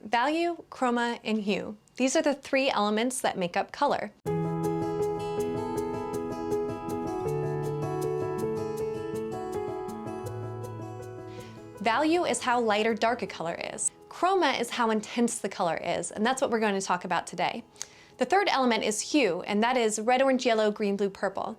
Value, chroma, and hue. These are the three elements that make up color. Value is how light or dark a color is. Chroma is how intense the color is, and that's what we're going to talk about today. The third element is hue, and that is red, orange, yellow, green, blue, purple.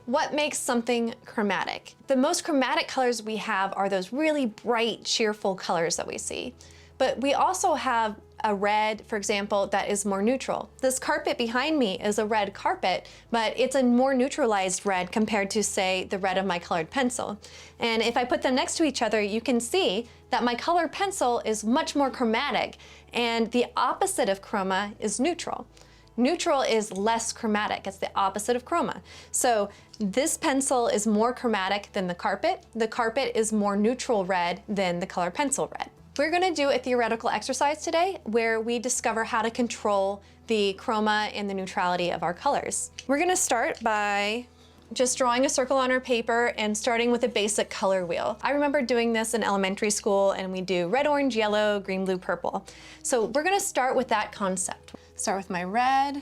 What makes something chromatic? The most chromatic colors we have are those really bright, cheerful colors that we see. But we also have a red, for example, that is more neutral. This carpet behind me is a red carpet, but it's a more neutralized red compared to, say, the red of my colored pencil. And if I put them next to each other, you can see that my colored pencil is much more chromatic, and the opposite of chroma is neutral. Neutral is less chromatic. It's the opposite of chroma. So this pencil is more chromatic than the carpet. The carpet is more neutral red than the colored pencil red. We're gonna do a theoretical exercise today where we discover how to control the chroma and the neutrality of our colors. We're gonna start by just drawing a circle on our paper and starting with a basic color wheel. I remember doing this in elementary school, and we do red, orange, yellow, green, blue, purple. So we're gonna start with that concept. Start with my red,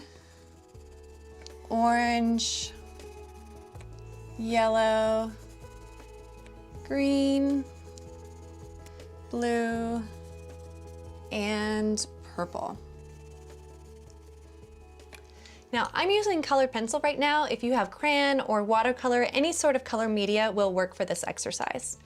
orange, yellow, green, blue, and purple. Now, I'm using colored pencil right now. If you have crayon or watercolor, any sort of color media will work for this exercise.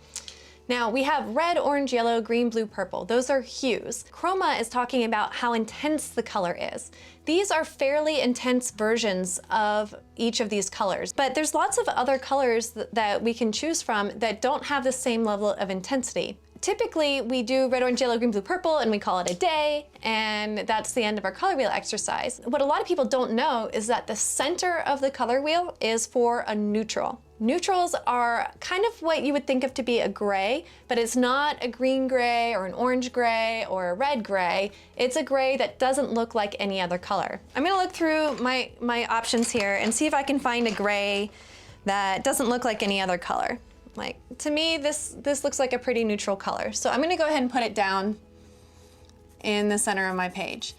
Now, we have red, orange, yellow, green, blue, purple. Those are hues. Chroma is talking about how intense the color is. These are fairly intense versions of each of these colors, but there's lots of other colors that we can choose from that don't have the same level of intensity. Typically, we do red, orange, yellow, green, blue, purple, and we call it a day, and that's the end of our color wheel exercise. What a lot of people don't know is that the center of the color wheel is for a neutral. Neutrals are kind of what you would think of to be a gray, but it's not a green gray or an orange gray or a red gray. It's a gray that doesn't look like any other color. I'm gonna look through my options here and see if I can find a gray that doesn't look like any other color. Like, to me, this looks like a pretty neutral color. So I'm gonna go ahead and put it down in the center of my page.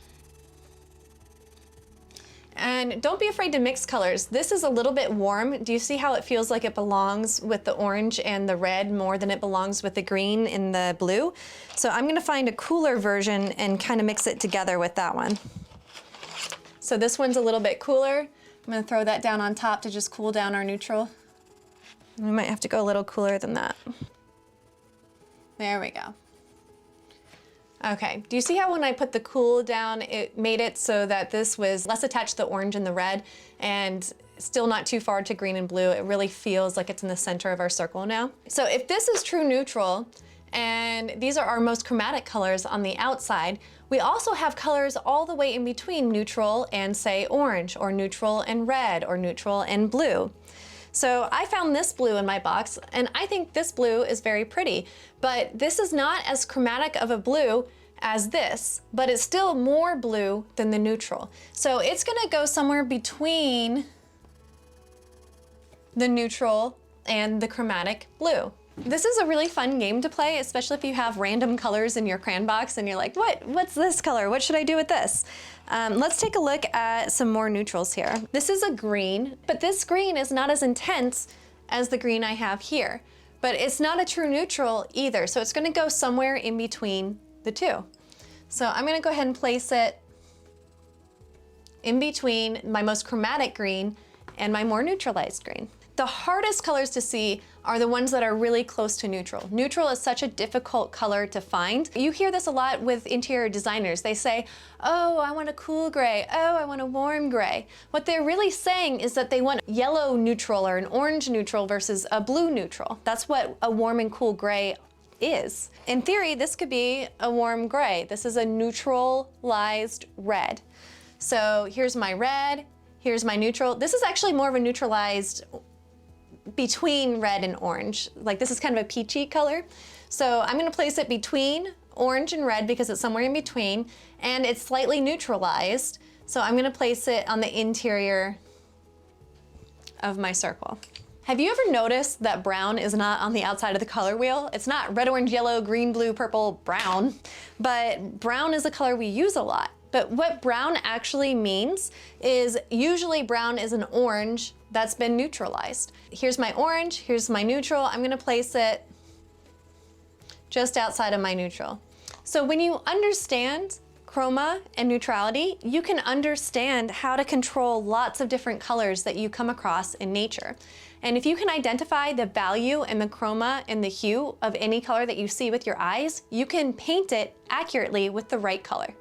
And don't be afraid to mix colors. This is a little bit warm. Do you see how it feels like it belongs with the orange and the red more than it belongs with the green and the blue? So I'm gonna find a cooler version and kind of mix it together with that one. So this one's a little bit cooler. I'm gonna throw that down on top to just cool down our neutral. We might have to go a little cooler than that. There we go. Okay, do you see how when I put the cool down, it made it so that this was less attached to the orange and the red and still not too far to green and blue? It really feels like it's in the center of our circle now. So if this is true neutral, and these are our most chromatic colors on the outside, we also have colors all the way in between neutral and, say, orange, or neutral and red, or neutral and blue. So I found this blue in my box, and I think this blue is very pretty, but this is not as chromatic of a blue as this, but it's still more blue than the neutral. So it's gonna go somewhere between the neutral and the chromatic blue. This is a really fun game to play, especially if you have random colors in your crayon box and you're like, what's this color? What should I do with this? Let's take a look at some more neutrals here. This is a green, but this green is not as intense as the green I have here. But it's not a true neutral either, so it's gonna go somewhere in between the two. So I'm gonna go ahead and place it in between my most chromatic green and my more neutralized green. The hardest colors to see are the ones that are really close to neutral. Neutral is such a difficult color to find. You hear this a lot with interior designers. They say, oh, I want a cool gray. Oh, I want a warm gray. What they're really saying is that they want yellow neutral or an orange neutral versus a blue neutral. That's what a warm and cool gray is. In theory, this could be a warm gray. This is a neutralized red. So here's my red, here's my neutral. This is actually more of a neutralized between red and orange. Like, this is kind of a peachy color. So I'm gonna place it between orange and red because it's somewhere in between, and it's slightly neutralized. So I'm gonna place it on the interior of my circle. Have you ever noticed that brown is not on the outside of the color wheel? It's not red, orange, yellow, green, blue, purple, brown, but brown is a color we use a lot. But what brown actually means is usually brown is an orange that's been neutralized. Here's my orange, here's my neutral. I'm gonna place it just outside of my neutral. So when you understand chroma and neutrality, you can understand how to control lots of different colors that you come across in nature. And if you can identify the value and the chroma and the hue of any color that you see with your eyes, you can paint it accurately with the right color.